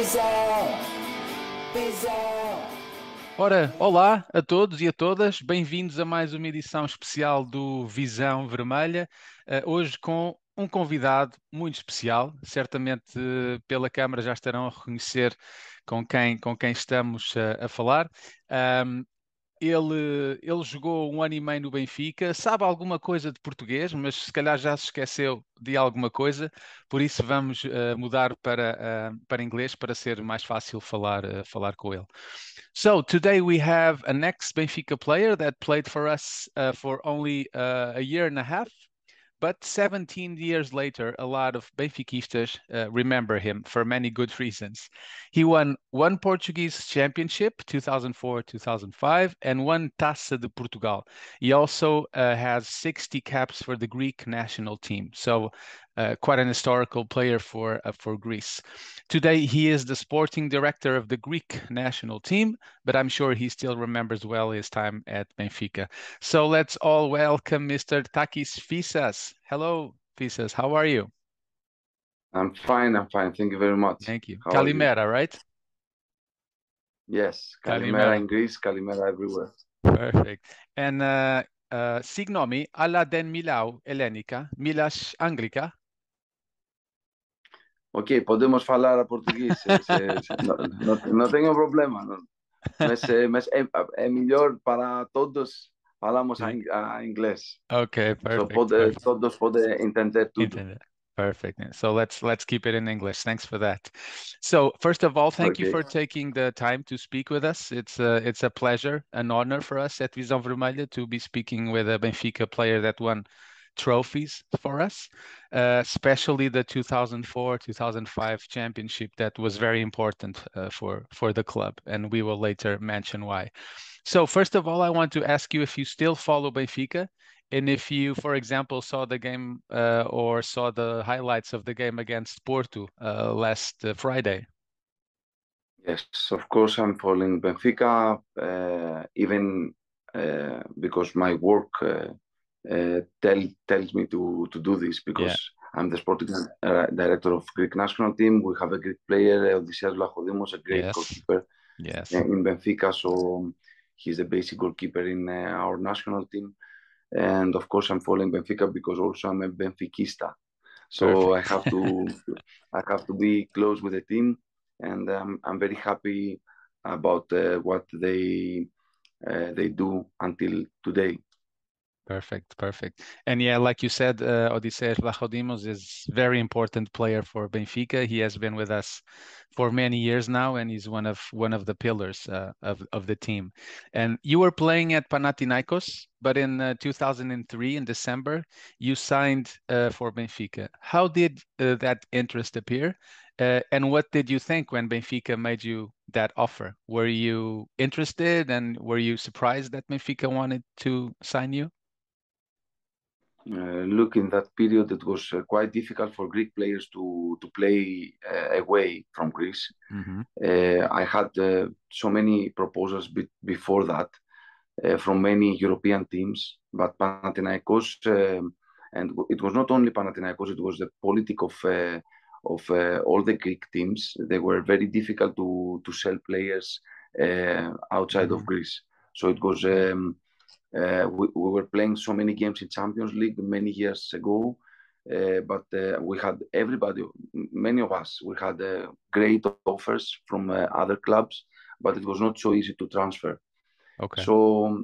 Visão, visão. Ora, olá a todos e a todas, bem-vindos a mais uma edição especial do Visão Vermelha, hoje com um convidado muito especial, certamente pela câmara já estarão a reconhecer com quem estamos a falar. Ahm, ele jogou um ano e meio no Benfica, sabe alguma coisa de português, mas se calhar já se esqueceu de alguma coisa, por isso vamos mudar para inglês para ser mais fácil falar com ele. So today we have an ex-Benfica player that played for us for only a year and a half. But 17 years later, a lot of benfiquistas remember him for many good reasons. He won one Portuguese championship, 2004-2005, and one Taça de Portugal. He also has 60 caps for the Greek national team. So quite an historical player for Greece. Today, he is the sporting director of the Greek national team, but I'm sure he still remembers well his time at Benfica. So let's all welcome Mr. Takis Fyssas. Hello, Fyssas. How are you? I'm fine. Thank you very much. Thank you. How are you? Kalimera, right? Yes, Kalimera. Kalimera in Greece, Kalimera everywhere. Perfect. And signomi alla den Milau Helenica, Milas Anglica. Ok, podemos falar a português. Não tenho problema. Mas é melhor para todos falamos a inglês. Okay, So perfect. todos podem entender tudo. Internet. Perfect. So let's keep it in English. Thanks for that. So first of all, thank you Okay. for taking the time to speak with us. It's a pleasure, an honor for us at Visão Vermelha to be speaking with a Benfica player that won trophies for us, especially the 2004-2005 championship that was very important for the club, and we will later mention why. So first of all, I want to ask you if you still follow Benfica. And if you, for example, saw the game or saw the highlights of the game against Porto last Friday. Yes, of course I'm following Benfica, even because my work tells me to do this because I'm the sporting director of Greek national team. We have a Greek player, Odysseas Vlachodimos, a great goalkeeper in Benfica. So he's the basic goalkeeper in our national team. And of course, I'm following Benfica because also I'm a benfiquista. So I have to be close with the team, and I'm very happy about what they do until today. Perfect. And yeah, like you said, Odysseas Vlachodimos is very important player for Benfica. He has been with us for many years now, and he's one of the pillars of the team. And you were playing at Panathinaikos, but in 2003, in December, you signed for Benfica. How did that interest appear? And what did you think when Benfica made you that offer? Were you interested, and were you surprised that Benfica wanted to sign you? Look, in that period, it was quite difficult for Greek players to play away from Greece. Mm-hmm. I had so many proposals before that from many European teams, but Panathinaikos, and it was not only Panathinaikos, it was the politic of all the Greek teams. They were very difficult to sell players outside of Greece. So it was. We were playing so many games in Champions League many years ago, but we had many of us, we had great offers from other clubs, but it was not so easy to transfer. Okay. So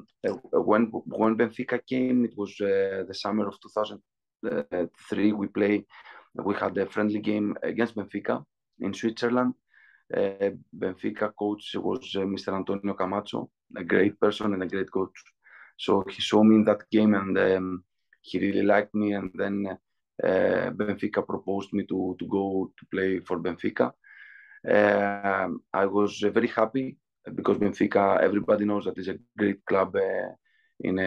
when Benfica came, it was the summer of 2003. We had a friendly game against Benfica in Switzerland. Benfica coach was Mr. Antonio Camacho, a great person and a great coach. So he saw me in that game, and he really liked me. And then Benfica proposed me to go to play for Benfica. I was very happy because Benfica, everybody knows that is a great club in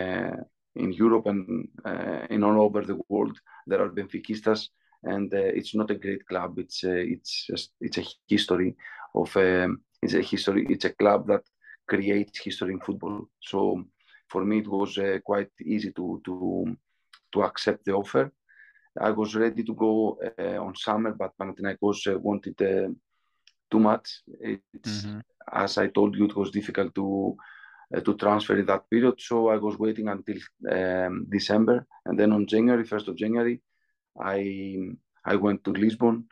Europe and in all over the world. There are Benfiquistas, and it's not a great club. It's a history of it's a history. It's a club that creates history in football. So for me, it was quite easy to accept the offer. I was ready to go on summer, but Panathinaikos wanted too much. It's Mm-hmm. as I told you, it was difficult to transfer in that period. So I was waiting until December, and then on January, 1st of January, I went to Lisbon,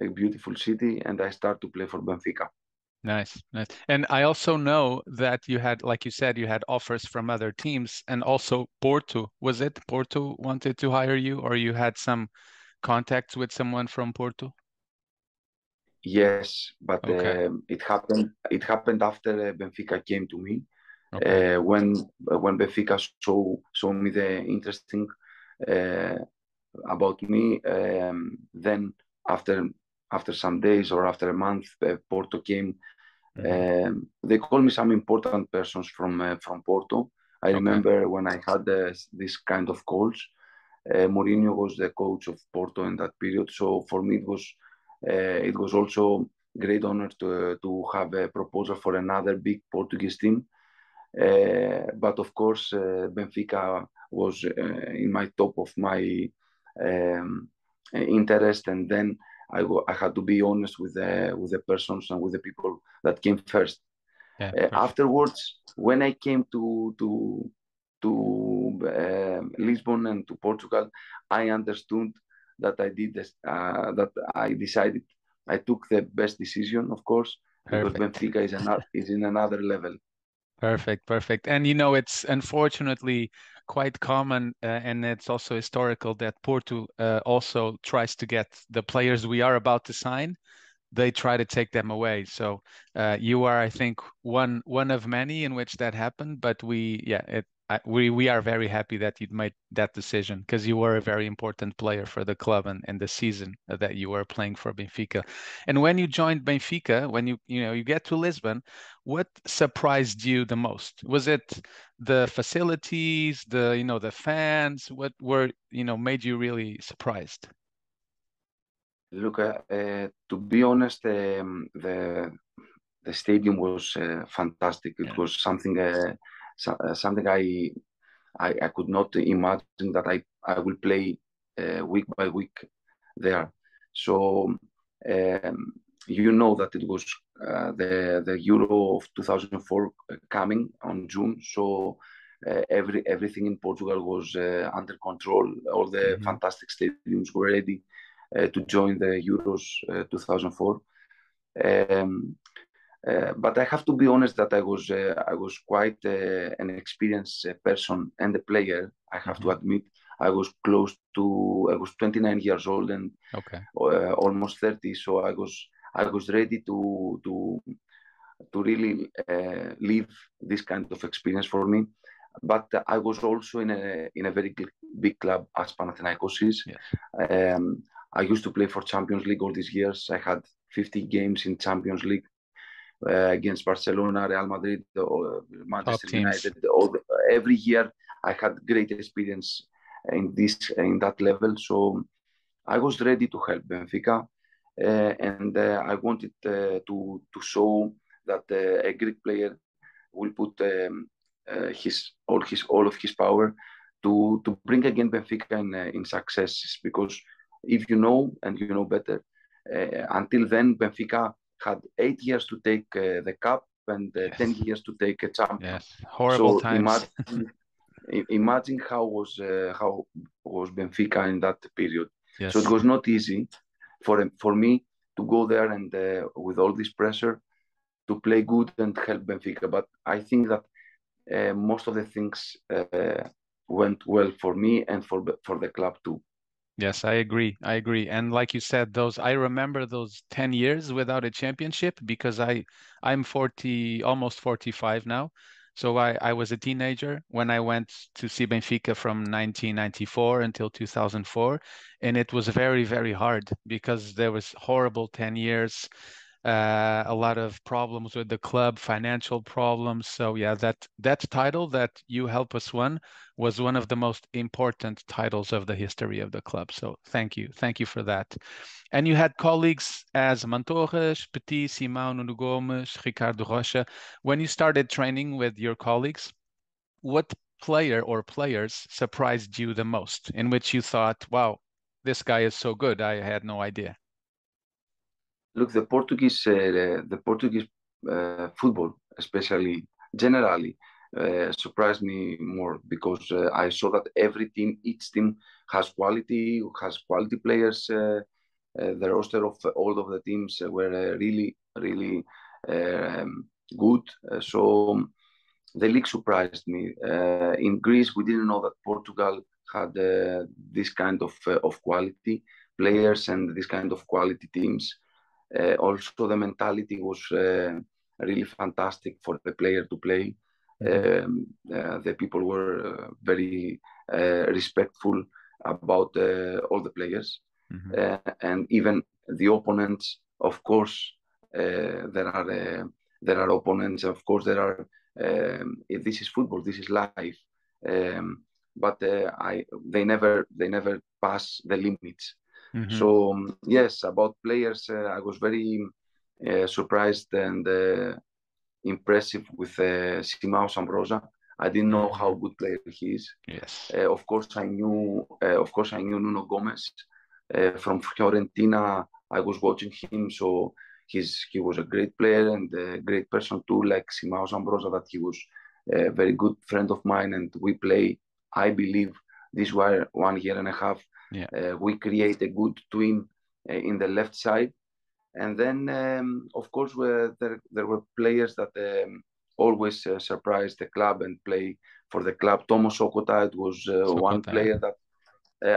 a beautiful city, and I started to play for Benfica. Nice, nice. And I also know that you had, like you said, you had offers from other teams and also Porto. Was it Porto wanted to hire you, or you had some contacts with someone from Porto? Yes, but Okay, it happened. It happened after Benfica came to me. okay. When Benfica saw me the interesting uh, about me. Then after some days or after a month, Porto came. Mm-hmm. They called me some important persons from Porto. I Okay, remember when I had this kind of calls. Mourinho was the coach of Porto in that period, so for me it was also great honor to have a proposal for another big Portuguese team. But of course, Benfica was in my top of my um, interest, and then I had to be honest with the persons and with the people that came first. yeah, perfect. Afterwards, when I came to Lisbon and to Portugal, I understood that I did this, that I decided I took the best decision, of course, because Perfect. Benfica is in another level. Perfect, perfect. And you know, it's unfortunately quite common, and it's also historical that Porto also tries to get the players we are about to sign. They try to take them away. So you are, I think, one of many in which that happened. But we are very happy that you'd made that decision because you were a very important player for the club and the season that you were playing for Benfica. And when you joined Benfica, when you get to Lisbon, what surprised you the most? Was it the facilities, the fans? What were made you really surprised? Look, to be honest, the stadium was fantastic. It Yeah. was something I could not imagine that I will play week by week there. So you know that it was the Euro of 2004 coming on June. So everything in Portugal was under control. All the Hmm. fantastic stadiums were ready to join the Euros 2004. Um, but I have to be honest that I was quite an experienced person and a player. I have to Hmm. admit I was 29 years old and Okay. almost 30, so I was ready to really live this kind of experience for me. But I was also in a very big club as Panathinaikos is. Yes. I used to play for Champions League all these years. I had 50 games in Champions League against Barcelona, Real Madrid, Top Manchester teams. United. Every year I had great experience in that level. So I was ready to help Benfica, and I wanted to show that a Greek player will put all of his power to bring again Benfica in successes. Because if you know and you know better, until then Benfica had 8 years to take the cup and 10 years to take a champion. Yes. Horrible So times. imagine how was Benfica in that period. So it Yes. was not easy for me to go there and with all this pressure to play good and help Benfica. But I think that most of the things went well for me and for the club too. Yes, I agree. I agree. And like you said, I remember those 10 years without a championship because I'm 40, almost 45 now. So I was a teenager when I went to see Benfica from 1994 until 2004. And it was very, very hard because there was horrible 10 years, a lot of problems with the club, financial problems. So yeah, that title that you help us won was one of the most important titles of the history of the club. So thank you for that. And you had colleagues as Mantorres, Petit, Simão, Nuno Gomes, Ricardo Rocha. When you started training with your colleagues, what player or players surprised you the most, in which you thought, wow, this guy is so good, I had no idea? look, the Portuguese football, especially generally, surprised me more because I saw that each team has quality players. The roster of all of the teams were really good. So the league surprised me. In Greece, we didn't know that Portugal had this kind of quality players and this kind of quality teams. Also, the mentality was really fantastic for the player to play. The people were very respectful about all the players. And even the opponents, of course, there are opponents. Of course, there are. This is football. This is life. But they never pass the limits. So yes, about players, I was very surprised and impressive with Simão Ambrosa. I didn't know how good player he is. Yes. Of course, I knew Nuno Gomes from Fiorentina. I was watching him, so he was a great player and a great person too, like Simão Ambrosa. That he was a very good friend of mine, and we play. I believe this was 1 year and a half. Yeah. We create a good twin in the left side, and then of course there were players that always surprised the club and play for the club. Tomos Okota, it was one player that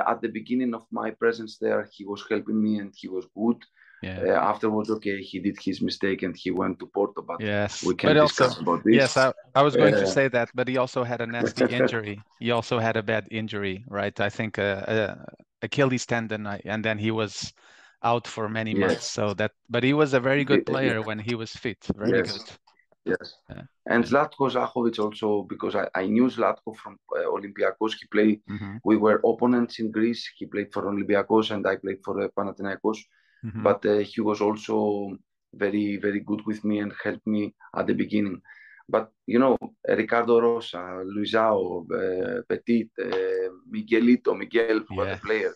at the beginning of my presence there, he was helping me and he was good. Afterwards, okay, he did his mistake and he went to Porto, but we can discuss about this. Yes, I was going to say that, but he also had a nasty injury. He also had a bad injury, right? I think Achilles tendon, and then he was out for many months. So but he was a very good player when he was fit. Very good. Yes. And Zlatko Zahovic also, because I knew Zlatko from Olympiacos. He played, we were opponents in Greece. He played for Olympiacos and I played for Panathinaikos. But he was also very, very good with me and helped me at the beginning. But, you know, Ricardo Rosa, Luisao, Petit, Miguel, who was the player,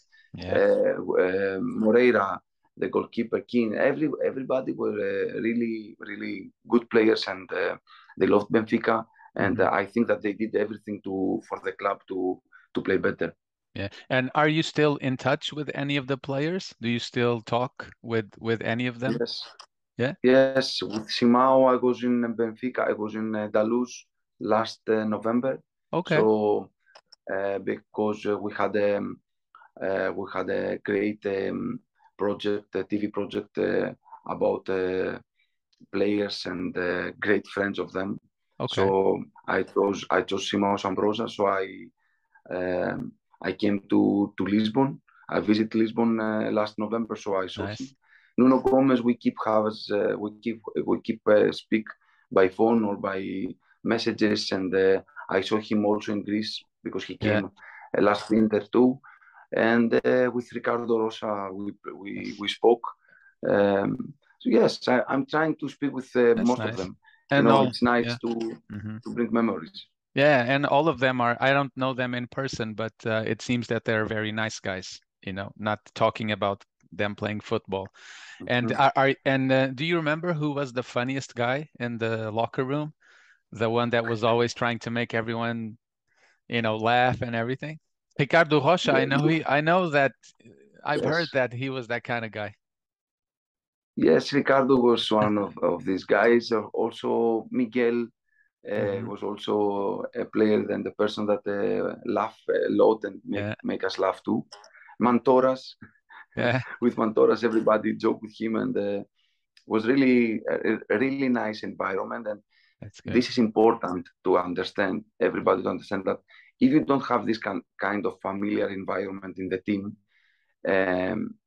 Moreira, the goalkeeper, King, everybody were really, really good players, and they loved Benfica. And I think that they did everything for the club to play better. Yeah. And are you still in touch with any of the players? Do you still talk with any of them? Yes. Yeah. Yes. With Simão, I was in Benfica. I was in Daluz last November. Okay. So because we had a great project, a TV project about players and great friends of them. Okay. So I chose Simão Ambrosa. So I came to Lisbon. I visited Lisbon last November, so I saw him. Nuno Gomes, we keep speak by phone or by messages, and I saw him also in Greece because he came last winter too. And with Ricardo Rosa, we spoke. So yes, I'm trying to speak with most of them. And it's nice to bring memories. Yeah, and all of them I don't know them in person, but it seems that they're very nice guys, you know, not talking about them playing football. And do you remember who was the funniest guy in the locker room? The one that was always trying to make everyone, you know, laugh and everything? Ricardo Rocha, I know that I've heard that he was that kind of guy. Yes, Ricardo was one of these guys. Also, Miguel was also a player and the person that laugh a lot and make us laugh too. Mantoras, with Mantoras, everybody joked with him, and was really a really nice environment. And this is important to understand. Everybody to understand that if you don't have this kind of familiar environment in the team,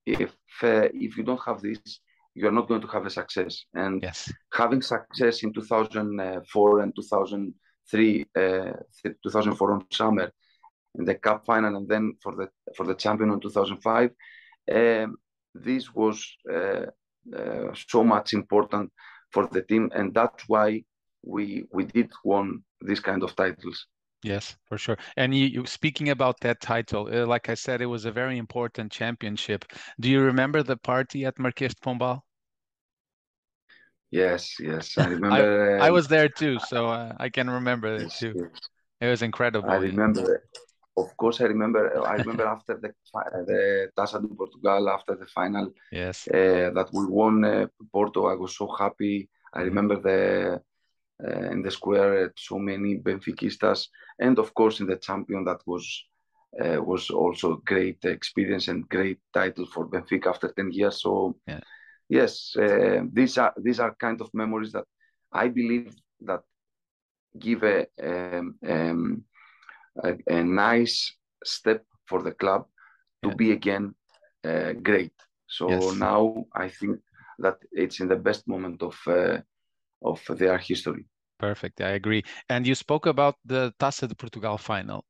if you don't have this, you're not going to have a success. And having success in 2004 and 2003, 2004 on summer, in the cup final, and then for the champion in 2005, this was so much important for the team, and that's why we did won this kind of titles. Yes, for sure. And you speaking about that title, like I said, it was a very important championship. Do you remember the party at Marquês de Pombal? Yes, yes. I I remember. I was there too, so I can remember it Yes, too. yes. It was I incredible. Yeah. remember. Of course, I remember. I remember after the Taça do Portugal, after the final, Yes. that we won Porto. I was so happy. I Mhm. remember the in the square so many benfiquistas, and of course in the champion that was also great experience and great title for Benfica after 10 years. So Yeah. yes, these are kind of memories that I believe that give a nice step for the club to Yeah. be again great. So Yes. now I think that it's in the best moment of their history. Perfect. I agree. And you spoke about the Taça de Portugal final.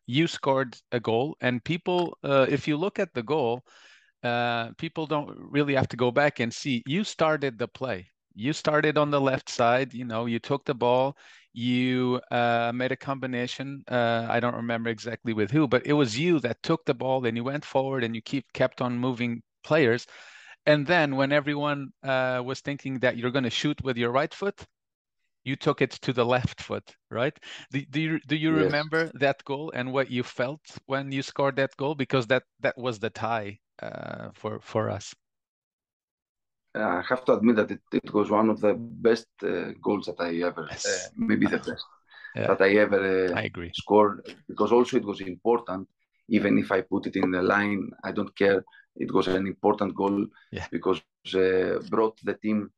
You scored a goal, and people, if you look at the goal, people don't really have to go back and see. You started the play. You started on the left side. You took the ball. You made a combination. I don't remember exactly with who, but it was you that took the ball and you went forward and you kept on moving players. And then when everyone was thinking that you're going to shoot with your right foot, you took it to the left foot, right? Do you Yes. remember that goal and what you felt when you scored that goal? Because that was the tie for us. I have to admit that it was one of the best goals that I ever, Yes. maybe the best Yeah, that I ever I agree. scored, because also it was important. Even if I put it in the line, I don't care. It was an important goal Yeah. because brought the team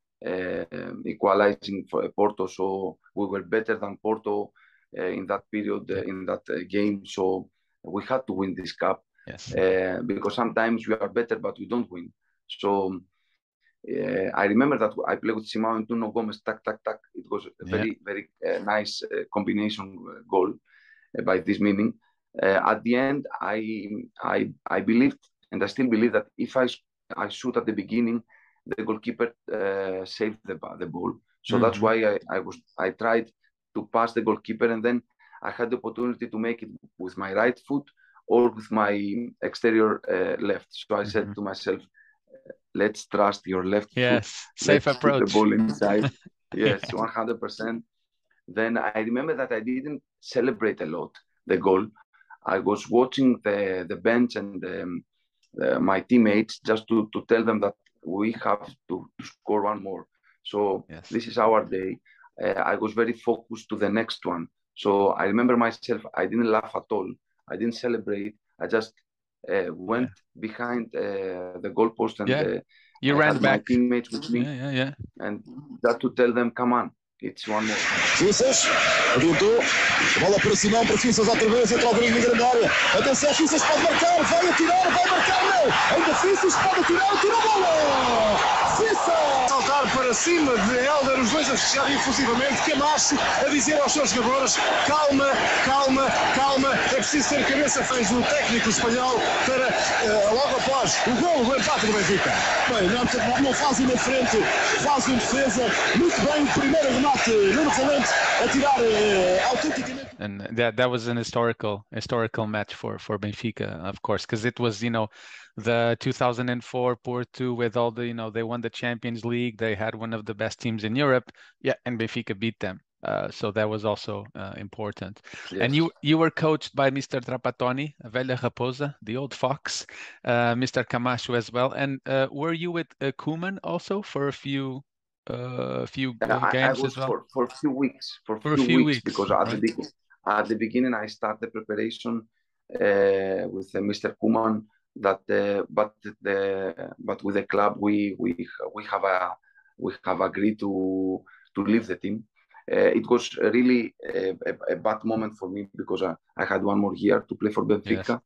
equalizing for Porto. So we were better than Porto in that period, Yeah. in that game. So we had to win this cup Yes. because sometimes we are better, but we don't win. So I remember that I played with Simão and Nuno Gomes, tac, tac, tac. It was a Yeah. very, very nice combination goal by this meaning. At the end, I believed, and I still believe that if I shoot at the beginning, the goalkeeper saved the ball. So that's Mhm. why I tried to pass the goalkeeper, and then I had the opportunity to make it with my right foot or with my exterior left. So I said Mhm. to myself, let's trust your left foot. Yes. Safe Let's put the approach. ball inside. Yes, Yeah. 100%. Then I remember that I didn't celebrate a lot the goal. I was watching the bench and my teammates just to tell them that we have to score one more. So Yes. this is our day. I was very focused to the next one. So I remember myself, I didn't laugh at all. I didn't celebrate. I just Yeah. went behind the goalpost and Yeah. You I ran had my back. teammates with me Yeah. Yeah. Yeah. and just to tell them, come on, it's one more. Fyssas, adiantou, bola para Simão, para Fyssas outra vez, entra o Vermelha na grande área. Atenção, Fyssas pode marcar, vai atirar, vai marcar, não! Ainda Fyssas pode atirar, tira a bola! Fyssas! Saltar para cima de Helder, os dois a fechar efusivamente, Camacho a dizer aos seus jogadores, calma, calma, calma, é preciso ter cabeça, fez o técnico espanhol para, logo após o gol do empate do Benfica. Bem, não faz na frente, faz defesa, muito bem, o primeiro remate no Valente a tirar autenticamente. And that was an historical match for Benfica, of course, because it was, the 2004 Porto with all the, they won the Champions League. They had one of the best teams in Europe. Yeah, and Benfica beat them. So that was also important. Yes. And you were coached by Mr. Trapattoni, a Velha Raposa, the old fox, Mr. Camacho as well. And were you with Koeman also for a few I games was as well? for a few weeks, For a few weeks, because right? at the beginning I started preparation with Mr. Koeman. But with the club we have agreed to leave the team. It was really a bad moment for me because I had one more year to play for Benfica. Yes.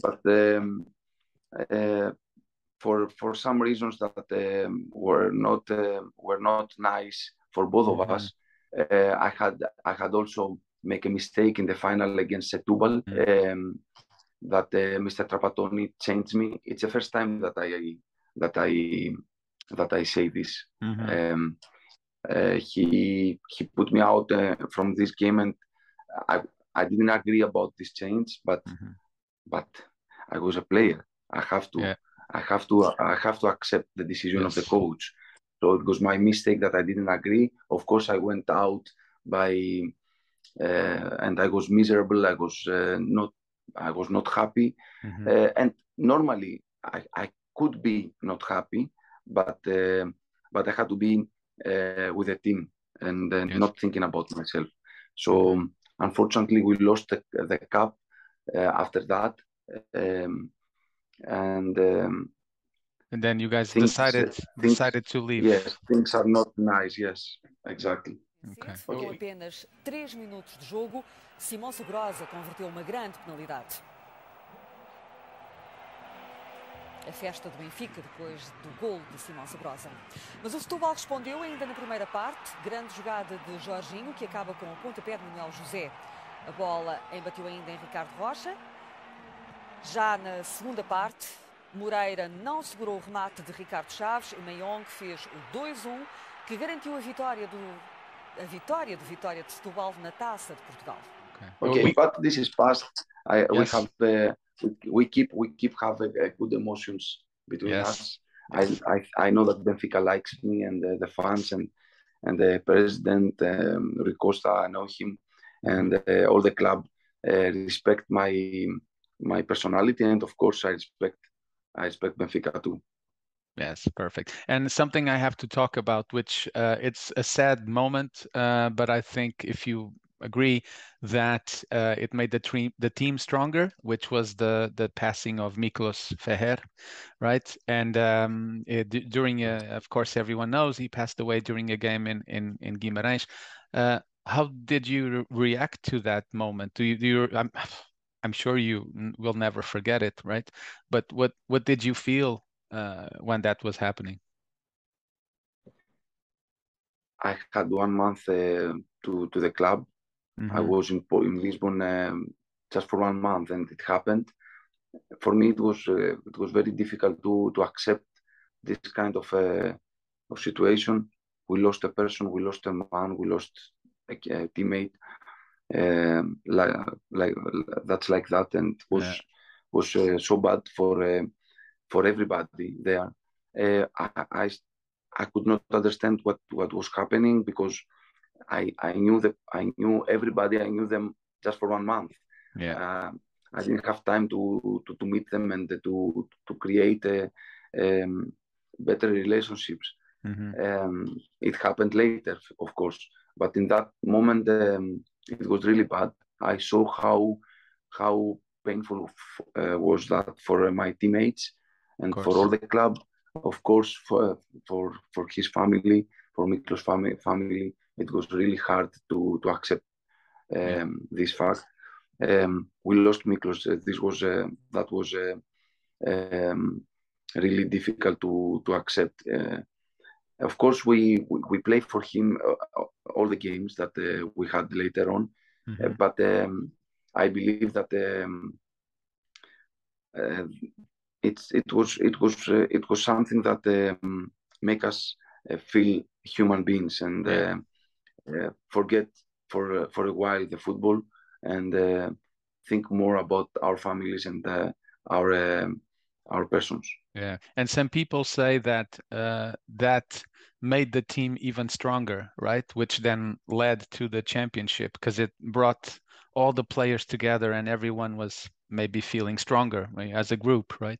But for some reasons that were not nice for both of us, I had also make a mistake in the final against Setúbal. That Mr. Trapattoni changed me. It's the first time that I say this. He put me out from this game, and I didn't agree about this change. But I was a player. I have to accept the decision of the coach. So it was my mistake that I didn't agree. Of course, I went out and I was miserable. I was not happy. And normally I could be not happy, but I had to be with the team and not thinking about myself. So unfortunately, we lost the cup after that, and then you guys decided to leave. Yes, things are not nice. Yes, exactly. Com apenas 3 minutos de jogo, Simão Sabrosa converteu uma grande penalidade. A festa do Benfica depois do golo de Simão Sabrosa. Mas o Setúbal respondeu ainda na primeira parte. Grande jogada de Jorginho, que acaba com o pontapé de Manuel José. A bola embateu ainda em Ricardo Rocha. Já na segunda parte, Moreira não segurou o remate de Ricardo Chaves e Mayong fez o 2-1, que garantiu a vitória de Vitória de Setúbal na Taça de Portugal. Okay, but this is past. We keep having good emotions between us. I know that Benfica likes me and the fans and the president Rui Costa. I know him, and all the club respect my personality, and of course I respect Benfica too. Yes, perfect. And something I have to talk about, which it's a sad moment, but I think if you agree that it made the team stronger, which was the passing of Miklos Ferrer, right? And during of course everyone knows he passed away during a game in Guimarães. How did you react to that moment? I'm sure you will never forget it, right? But what did you feel when that was happening? I had 1 month to the club. I was in Lisbon just for 1 month, and it happened. For me, it was very difficult to accept this kind of situation. We lost a person, we lost a man, we lost a teammate. That's like that, and it was so bad for everybody there. I could not understand what was happening, because I knew everybody. I knew them just for 1 month. I didn't have time to meet them and to create better relationships. It happened later, of course, but in that moment it was really bad. I saw how painful was that for my teammates and for all the club. Of course, for his family, for Miklos' family, it was really hard to accept this fact. We lost Miklos. That was really difficult to accept. Of course, we played for him all the games that we had later on, but I believe that it was something that make us feel human beings and forget for a while the football and think more about our families and our persons. Yeah, and some people say that that made the team even stronger, right? Which then led to the championship, because it brought all the players together and everyone was maybe feeling stronger as a group, right?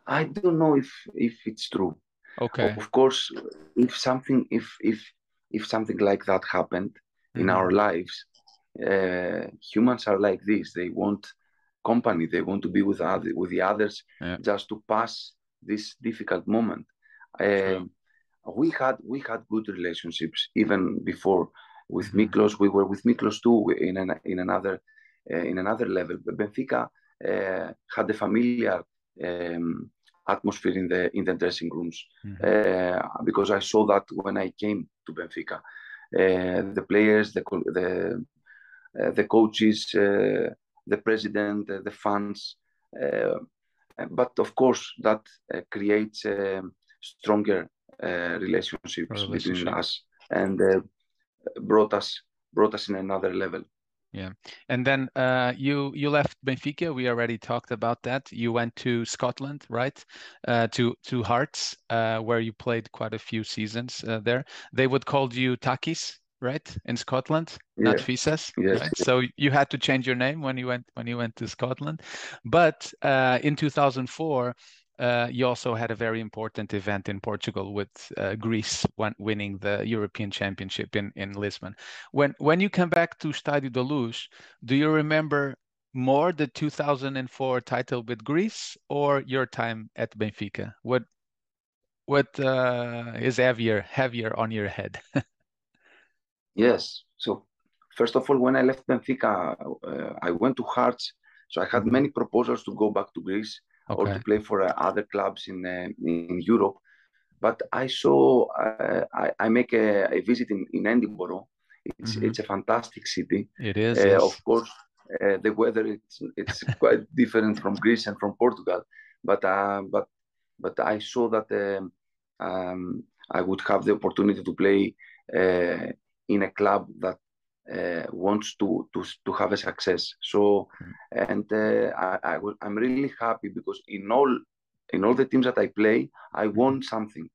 I don't know if it's true. Okay. Of course, if something like that happened in our lives, humans are like this. They want company. They want to be with the others, just to pass this difficult moment. We had good relationships even before with Miklos. We were with Miklos too in another level. Benfica had a familiar atmosphere in the dressing rooms, because I saw that when I came to Benfica. The players, the coaches, the president, the fans, but of course that creates stronger relationships between us and brought us in another level. Yeah. And then you left Benfica. We already talked about that. You went to Scotland, right? To Hearts, where you played quite a few seasons there. They would call you Takis, right? In Scotland, not Yeah. Fyssas, Yes. right? So you had to change your name when you went to Scotland. But in 2004, you also had a very important event in Portugal with Greece winning the European Championship in Lisbon. When you come back to Estádio da Luz, do you remember more the 2004 title with Greece or your time at Benfica? What is heavier on your head? Yes. So first of all, when I left Benfica, I went to Hearts. So I had Mhm. many proposals to go back to Greece or to Okay. play for other clubs in Europe. But I saw I make a visit in Edinburgh. It's a fantastic city. It is, yes. Of course, the weather it's quite different from Greece and from Portugal. But I saw that I would have the opportunity to play in a club that wants to have a success. So, and I'm really happy because in all the teams that I play, I won something.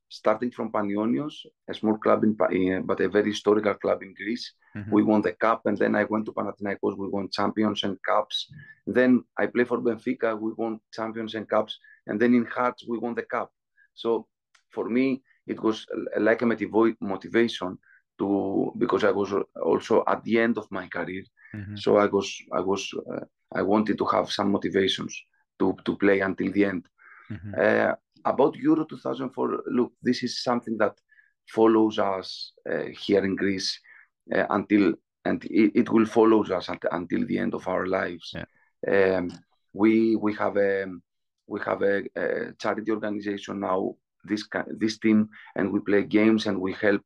Starting from Panionios, a small club but a very historical club in Greece. Mhm. We won the cup, and then I went to Panathinaikos. We won champions and cups. Then I play for Benfica. We won champions and cups, and then in Hearts we won the cup. So for me, it was like a motivation to because I was also at the end of my career. Mhm. So I wanted to have some motivations to play until the end. Mhm. About Euro 2004, look, this is something that follows us here in Greece and it will follow us until the end of our lives. Yeah. We have a charity organization now, this team, and we play games and we help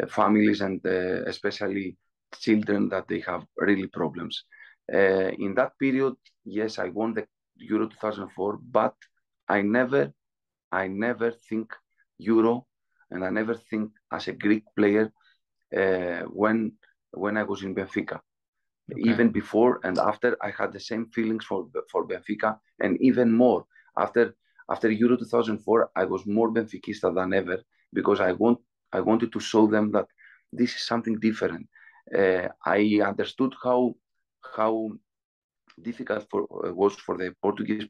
families and especially children that they have really problems. In that period, yes, I won the Euro 2004, but I never think Euro, and I never think as a Greek player when I was in Benfica. Okay. Even before and after, I had the same feelings for Benfica, and even more after Euro 2004, I was more Benfiquista than ever because I wanted to show them that this is something different. I understood how difficult was for the Portuguese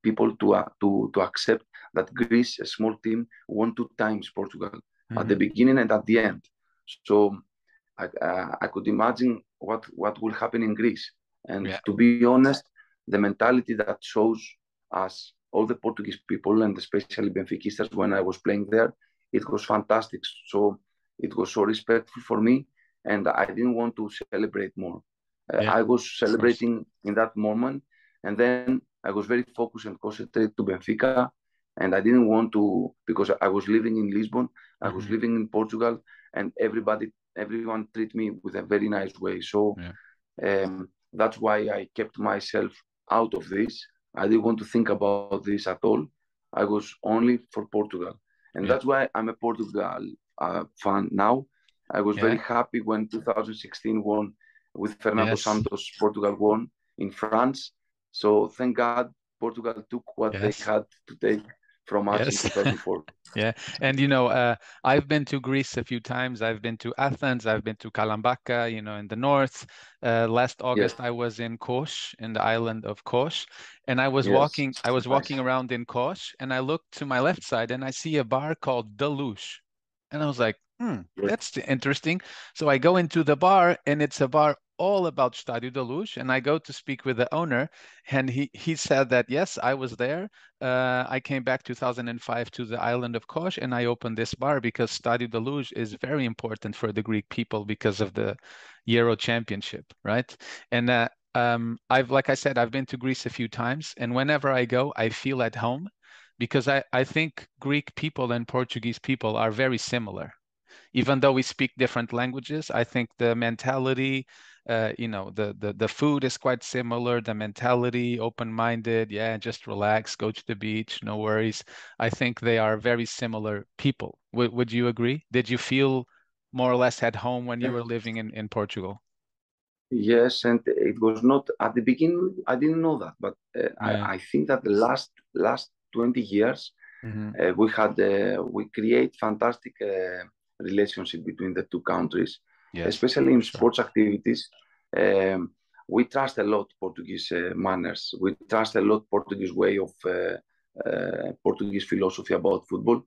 people to accept that Greece, a small team, won 2 times Portugal at the beginning and at the end. So I could imagine what will happen in Greece. And Yeah. to be honest, the mentality that shows us all the Portuguese people and especially Benfiquistas when I was playing there, it was fantastic. So it was so respectful for me, and I didn't want to celebrate more. Yeah, I was celebrating in that moment, and then I was very focused and concentrated to Benfica, and I didn't want to because I was living in Lisbon, I was living in Portugal, and everyone treated me with a very nice way. So that's why I kept myself out of this. I didn't want to think about this at all. I was only for Portugal, and Yeah. that's why I'm a Portugal fan now. I was very happy when 2016 won with Fernando Yes. Santos. Portugal won in France. So thank God Portugal took what they Yes. had to take from us in Yes. 2004. Yeah. And, you know, I've been to Greece a few times. I've been to Athens. I've been to Kalambaka, you know, in the north. Last August, I was in Kos, in the island of Kos. And I was walking around in Kos, and I looked to my left side and I see a bar called Deluxe. And I was like, that's interesting. So I go into the bar, and it's a bar all about Stadio da Luz. And I go to speak with the owner, and he said that, yes, I was there. I came back 2005 to the island of Kos, and I opened this bar because Stadio da Luz is very important for the Greek people because of the Euro Championship, right? And like I said, I've been to Greece a few times, and whenever I go, I feel at home because I think Greek people and Portuguese people are very similar. Even though we speak different languages, I think the mentality, you know, the food is quite similar. The mentality, open-minded, yeah, just relax, go to the beach, no worries. I think they are very similar people. Would you agree? Did you feel more or less at home when you were living in Portugal. Yes, and it was not at the beginning. I didn't know that, but I think that the last 20 years we create fantastic relationship between the two countries, especially in sports activities. We trust a lot Portuguese manners. We trust a lot Portuguese way of Portuguese philosophy about football.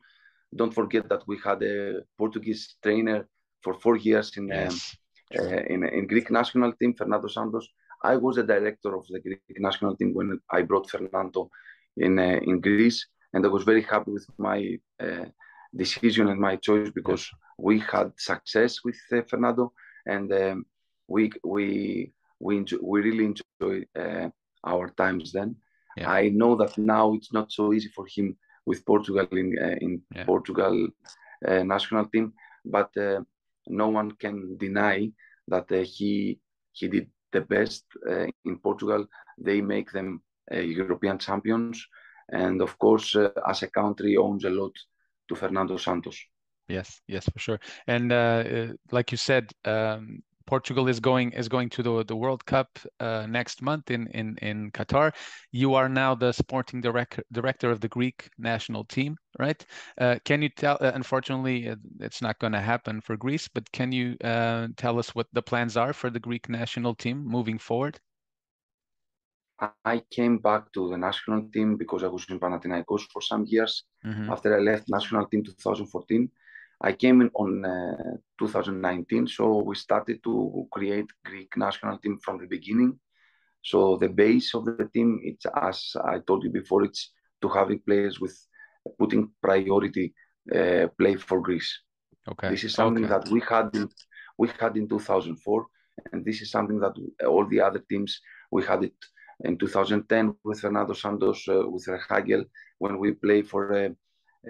Don't forget that we had a Portuguese trainer for 4 years in Greek national team, Fernando Santos. I was a director of the Greek national team when I brought Fernando in Greece, and I was very happy with my decision and my choice because we had success with Fernando, and we really enjoy our times then. I know that now it's not so easy for him with Portugal in Portugal national team, but no one can deny that he did the best in Portugal. They make them European champions, and of course, as a country, owns a lot to Fernando Santos. Yes, for sure. And like you said, Portugal is going to the World Cup next month in Qatar. You are now the sporting director of the Greek national team, right? Can you tell? Unfortunately, it's not going to happen for Greece, but can you tell us what the plans are for the Greek national team moving forward? I came back to the national team because I was in Panathinaikos for some years. After I left national team 2014. I came in on 2019, so we started to create Greek national team from the beginning. So the base of the team, it's, as I told you before, it's to having players with putting priority play for Greece. Okay. This is something that we had in 2004, and this is something that all the other teams, we had it in 2010 with Fernando Santos, with Hagel, when we play for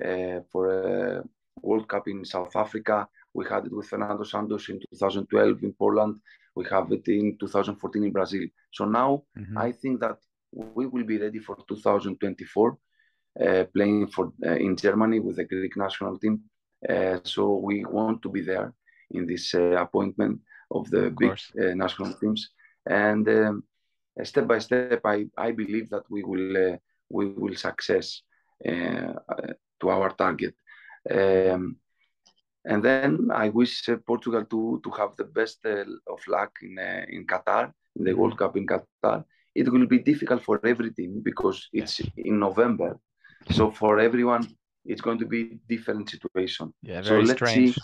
a World Cup in South Africa. We had it with Fernando Santos in 2012 in Poland. We have it in 2014 in Brazil. So now I think that we will be ready for 2024, playing for in Germany with the Greek national team. So we want to be there in this appointment of the big national teams. And step by step, I believe that we will success to our target. And then I wish Portugal to have the best of luck in Qatar, in the World Cup in Qatar. It will be difficult for every team because it's in November. So for everyone, it's going to be a different situation. Yeah, so very strange.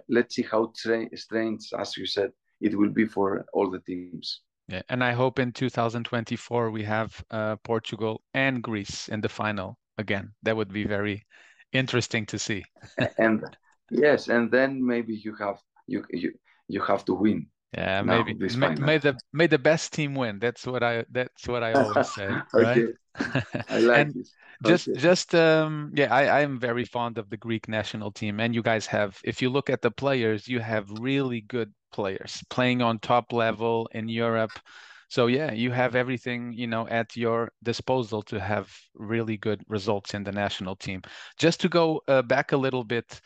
Let's see how strange, as you said, it will be for all the teams. Yeah, and I hope in 2024 we have Portugal and Greece in the final again. That would be very interesting to see. And yes, and then maybe you have to win. Yeah, now, maybe may the best team win. That's what I always say. Okay. Right? I like and this. I am very fond of the Greek national team, and you guys have, if you look at the players, you have really good players playing on top level in Europe. So yeah, you have everything, at your disposal to have really good results in the national team. Just to go back a little bit,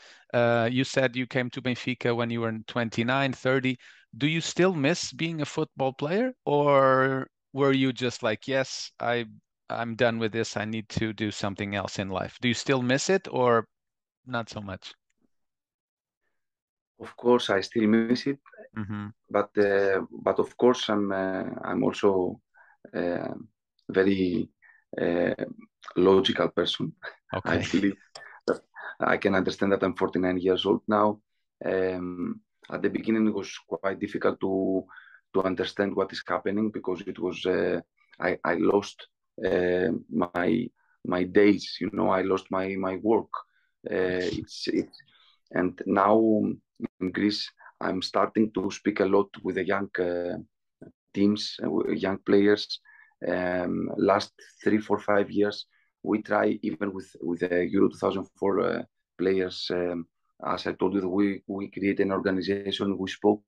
you said you came to Benfica when you were 29, 30. Do you still miss being a football player, or were you just like, yes, I'm done with this, I need to do something else in life? Do you still miss it or not so much? Of course, I still miss it, but of course, I'm also very logical person. Okay. I believe that I can understand that I'm 49 years old now. At the beginning, it was quite difficult to understand what is happening because it was I lost my days. I lost my work. And now in Greece, I'm starting to speak a lot with the young teams, young players. Last 3, 4, 5 years, we try even with the Euro 2004 players. As I told you, we create an organization. We spoke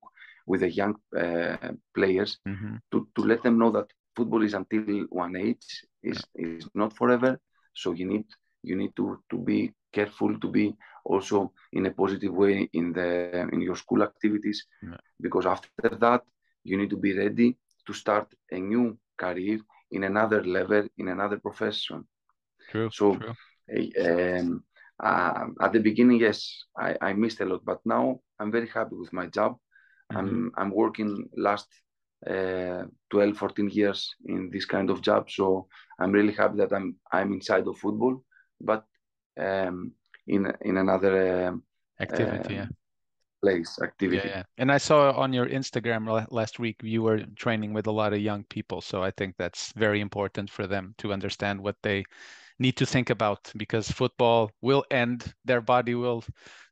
with the young players to let them know that football is until one age, is not forever. So you need to be careful, to be also in a positive way in your school activities, because after that you need to be ready to start a new career in another level, in another profession. True. So True. at the beginning, yes, I missed a lot, but now I'm very happy with my job. I'm working last 12, 14 years in this kind of job, so I'm really happy that I'm inside of football, but in another activity, place activity. Yeah. And I saw on your Instagram last week you were training with a lot of young people, so I think that's very important for them to understand what they need to think about, because football will end, their body will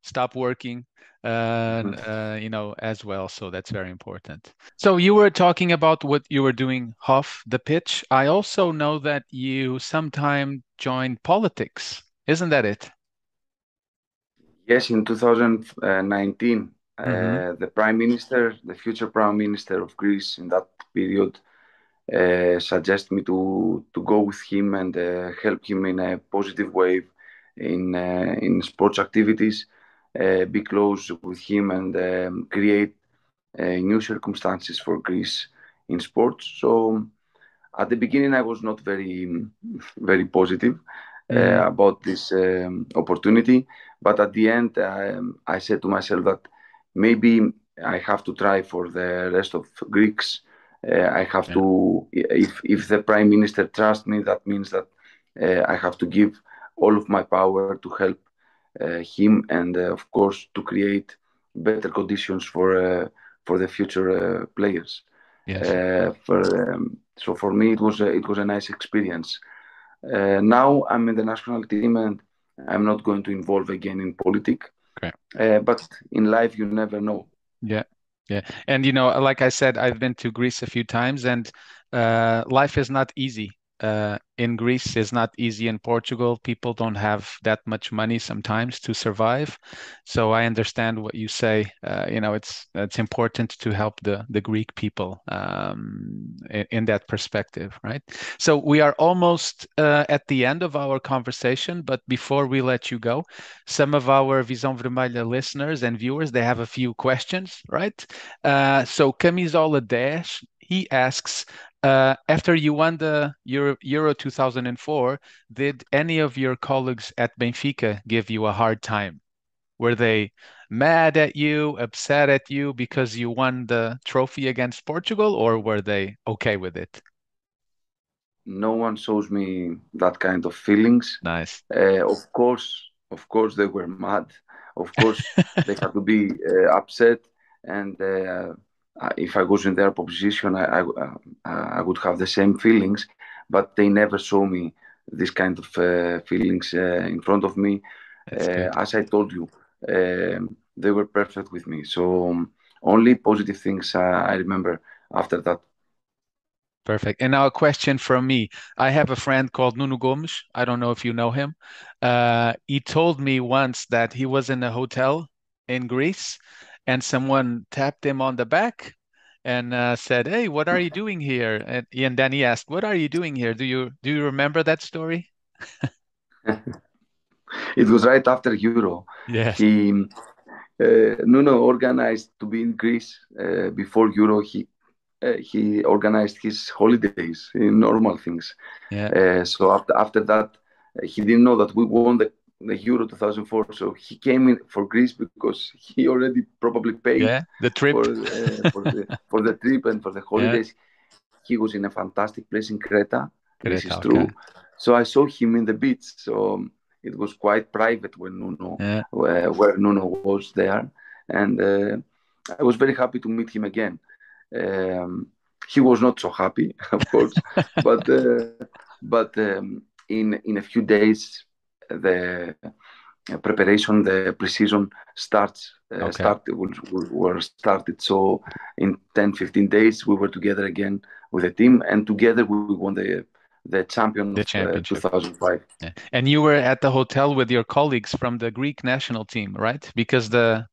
stop working, as well. So that's very important. So you were talking about what you were doing off the pitch. I also know that you sometime joined politics. Isn't that it? Yes, in 2019, the Prime Minister, the future Prime Minister of Greece in that period, suggested me to go with him and help him in a positive way in sports activities, be close with him and create new circumstances for Greece in sports. So at the beginning, I was not very positive about this opportunity, but at the end, I said to myself that maybe I have to try for the rest of Greeks. I have to, if the Prime Minister trusts me, that means that I have to give all of my power to help him, and of course to create better conditions for the future players. Yes. So for me, it was a nice experience. Now I'm in the national team, and I'm not going to involve again in politics. Okay. But in life, you never know. Yeah. And like I said, I've been to Greece a few times, and life is not easy. In Greece is not easy. In Portugal, people don't have that much money sometimes to survive. So I understand what you say. It's important to help the Greek people in that perspective, right? So we are almost at the end of our conversation, but before we let you go, some of our Visão Vermelha listeners and viewers, they have a few questions, right? So Camisola Dash, he asks, after you won the Euro 2004, did any of your colleagues at Benfica give you a hard time? Were they mad at you, upset at you because you won the trophy against Portugal, or were they okay with it? No one shows me that kind of feelings. Nice. Of course, they were mad. Of course, they had to be upset, and if I was in their position, I would have the same feelings. But they never show me this kind of feelings in front of me. As I told you, they were perfect with me. So only positive things I remember after that. Perfect. And now a question from me. I have a friend called Nuno Gomes. I don't know if you know him. He told me once that he was in a hotel in Greece and someone tapped him on the back and said, "Hey, what are you doing here?" And then he asked, "What are you doing here? Do you remember that story?" It was right after Euro. Yes. Nuno organized to be in Greece before Euro. He organized his holidays in normal things. So after that, he didn't know that we won the Euro 2004. So he came in for Greece because he already probably paid the trip for the trip and for the holidays. He was in a fantastic place in Creta. This is true. Okay. So I saw him in the beach. So it was quite private when where Nuno was there, and I was very happy to meet him again. He was not so happy, of course, but in a few days the preparation, the pre-season were started. So in 10-15 days we were together again with the team, and together we won the championship 2005. Yeah. And you were at the hotel with your colleagues from the Greek national team, right? Because the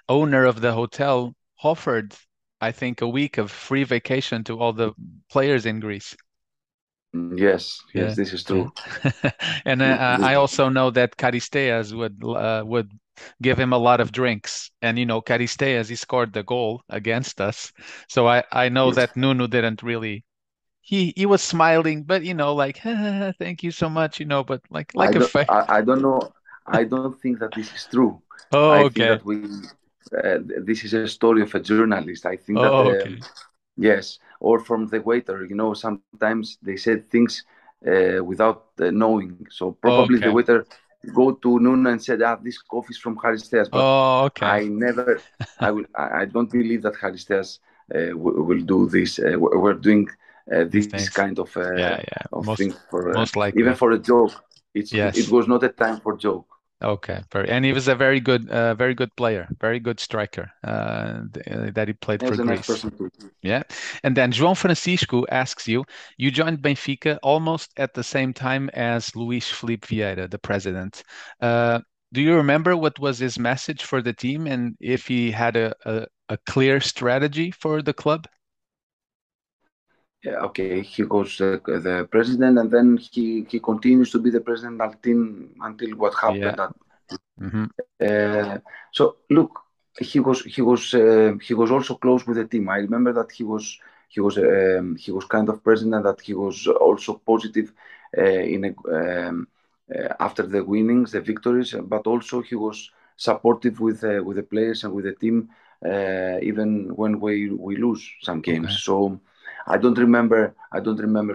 owner of the hotel offered, I think, a week of free vacation to all the players in Greece. Yes, this is true. And I also know that Charisteas would give him a lot of drinks. And, Caristeas, he scored the goal against us. So I know Yes. that Nuno didn't really, he was smiling, but, like, thank you so much, but like a fake. I don't know. I don't think that this is true. Oh, I think okay. that this is a story of a journalist. I think that Oh, okay. yes, or from the waiter. Sometimes they said things without knowing. So probably the Okay. waiter go to Nuno and said, "This coffee is from Haristeas." But Oh, okay. I never, I don't believe that Haristeas will do this. We're doing These this things. kind of Yeah. thing for Most even likely. for a joke. It Yes. was not a time for joke. Okay. And he was a very good player, very good striker that he played He for was a nice Greece. person too. Yeah. And then João Francisco asks you joined Benfica almost at the same time as Luís Filipe Vieira, the president. Do you remember what was his message for the team and if he had a clear strategy for the club? Yeah, okay, he was the president, and then he continues to be the president until what happened. So look, he was also close with the team. I remember that he was kind of president that he was also positive after the winnings, the victories, but also he was supportive with the players and with the team, even when we lose some games. Okay. So I don't remember,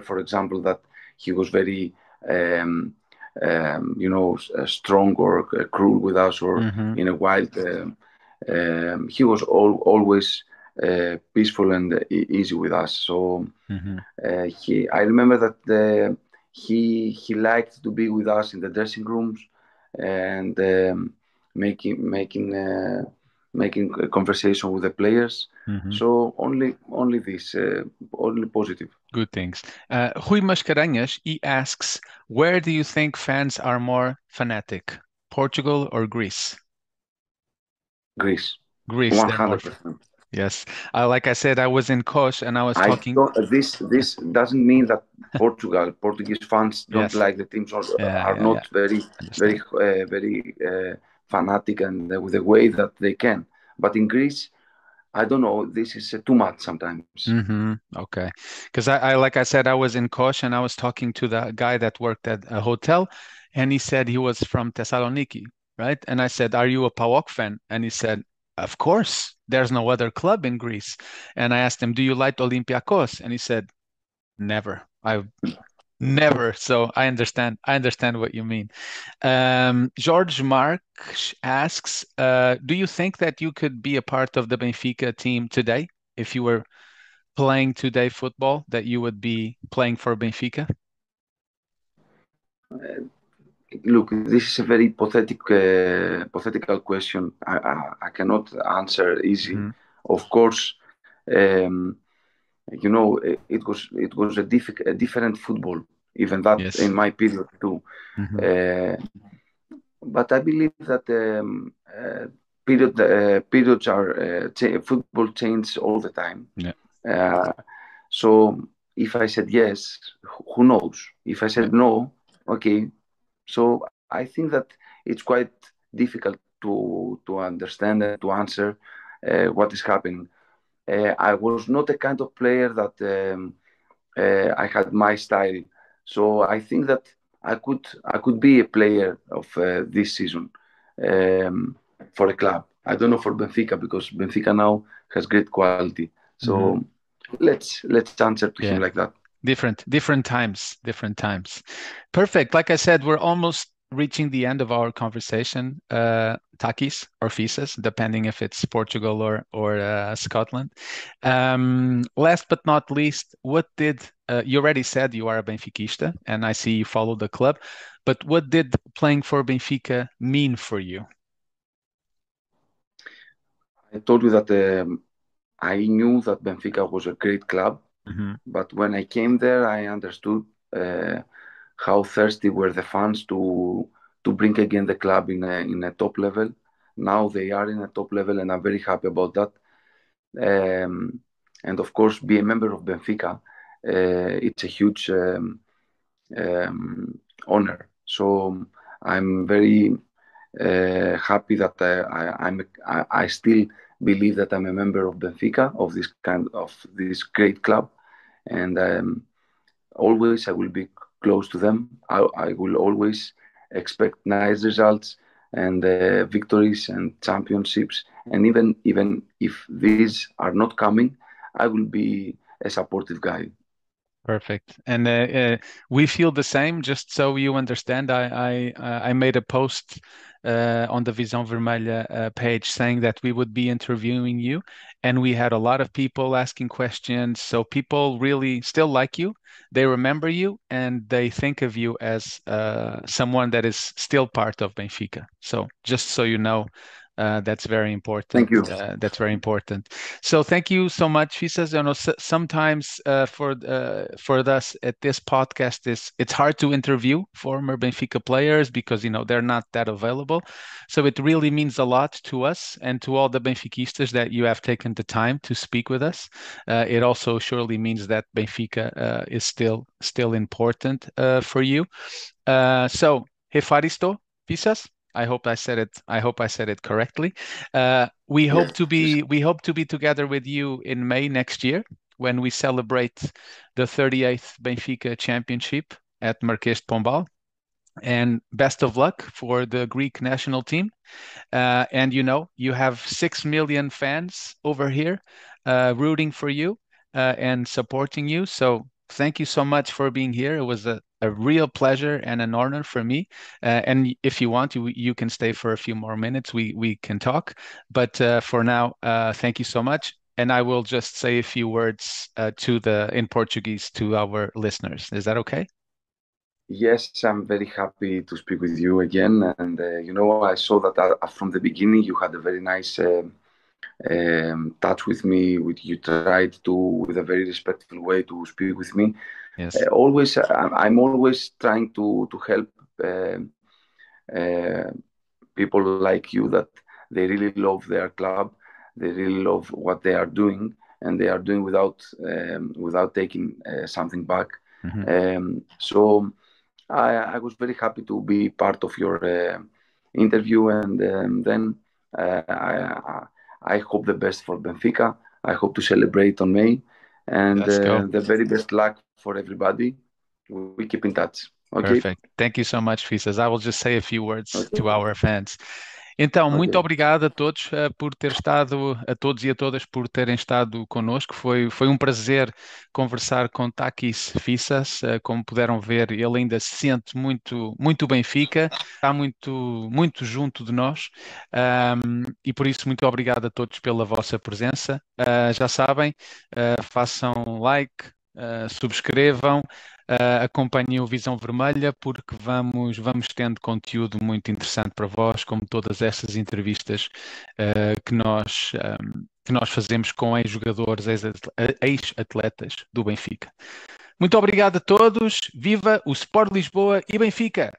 for example, that he was very strong or cruel with us or in a wild. He was always peaceful and easy with us. So I remember that he liked to be with us in the dressing rooms and making a conversation with the players. So only this, only positive. Good things. Rui Mascarenhas, he asks, where do you think fans are more fanatic, Portugal or Greece? Greece. Greece, 100%. Yes. Like I said, I was in Kosh and I was talking. This doesn't mean that Portuguese fans don't like the teams or are not very fanatic and with the way that they can. But in Greece, I don't know. This is too much sometimes. Okay. Because like I said, I was in Kosh and I was talking to the guy that worked at a hotel and he said he was from Thessaloniki, right? And I said, are you a PAOK fan? And he said, of course, there's no other club in Greece. And I asked him, do you like Olympiacos? And he said, never. I've never. So I understand what you mean. George Mark asks, do you think that you could be a part of the Benfica team today if you were playing today football, that you would be playing for Benfica? Look, this is a very hypothetical question. I cannot answer easy. Of course, it was a different football, even that in my period too. But I believe that periods are football changes all the time. So if I said yes, who knows? If I said no, okay. So I think that it's quite difficult to understand and to answer what is happening. I was not a kind of player that I had my style. So I think that I could be a player of this season for a club. I don't know for Benfica because Benfica now has great quality. So let's answer to him like that. Different times. Perfect. Like I said, we're almost reaching the end of our conversation. Takis or Fyssas, depending if it's Portugal or Scotland. Last but not least, what did you already said you are a benfiquista, and I see you follow the club. But what did playing for Benfica mean for you? I told you that I knew that Benfica was a great club. But when I came there, I understood how thirsty were the fans to bring again the club in a top level. Now they are in a top level, and I'm very happy about that. And of course, be a member of Benfica, it's a huge honor. So I'm very happy that I still believe that I'm a member of Benfica, of this great club, and always I will be close to them. I will always expect nice results and victories and championships, and even if these are not coming, I will be a supportive guy. Perfect. And we feel the same. Just so you understand, I made a post on the Visão Vermelha page saying that we would be interviewing you, and we had a lot of people asking questions. So people really still like you. They remember you, and they think of you as someone that is still part of Benfica. So just so you know, that's very important. Thank you. That's very important. So thank you so much, Fyssas. I know sometimes for us at this podcast, it's hard to interview former Benfica players because they're not that available. So it really means a lot to us and to all the Benfiquistas that you have taken the time to speak with us. It also surely means that Benfica is still important for you. So, Hefaristo, Fyssas. I hope I said it correctly. We hope to be together with you in May next year when we celebrate the 38th Benfica Championship at Marquês de Pombal. And best of luck for the Greek national team. And you have 6 million fans over here rooting for you and supporting you. So thank you so much for being here. It was a real pleasure and an honor for me. And if you want, you can stay for a few more minutes. We can talk. But for now, thank you so much. And I will just say a few words in Portuguese to our listeners. Is that okay? Yes, I'm very happy to speak with you again. And, I saw that from the beginning you had a very nice touch with me. You tried to, with a very respectful way, to speak with me. Yes. I'm always trying to help people like you, that they really love their club, they really love what they are doing, and they are doing without taking something back. Mm-hmm. So I was very happy to be part of your interview, and then I hope the best for Benfica. I hope to celebrate on May, and the very best luck for everybody. We keep in touch. Okay? Perfect. Thank you so much, Fyssas. I will just say a few words to our fans. Então, muito obrigado a todos por ter estado, a todos e a todas por terem estado connosco. Foi um prazer conversar com Takis Fyssas. Como puderam ver, ele ainda se sente muito, muito Benfica, está muito, muito junto de nós. E por isso, muito obrigado a todos pela vossa presença. Já sabem, façam like, subscrevam. Acompanhem o Visão Vermelha, porque vamos tendo conteúdo muito interessante para vós, como todas estas entrevistas que nós fazemos com ex-jogadores, ex-atletas do Benfica. Muito obrigado a todos, viva o Sport Lisboa e Benfica!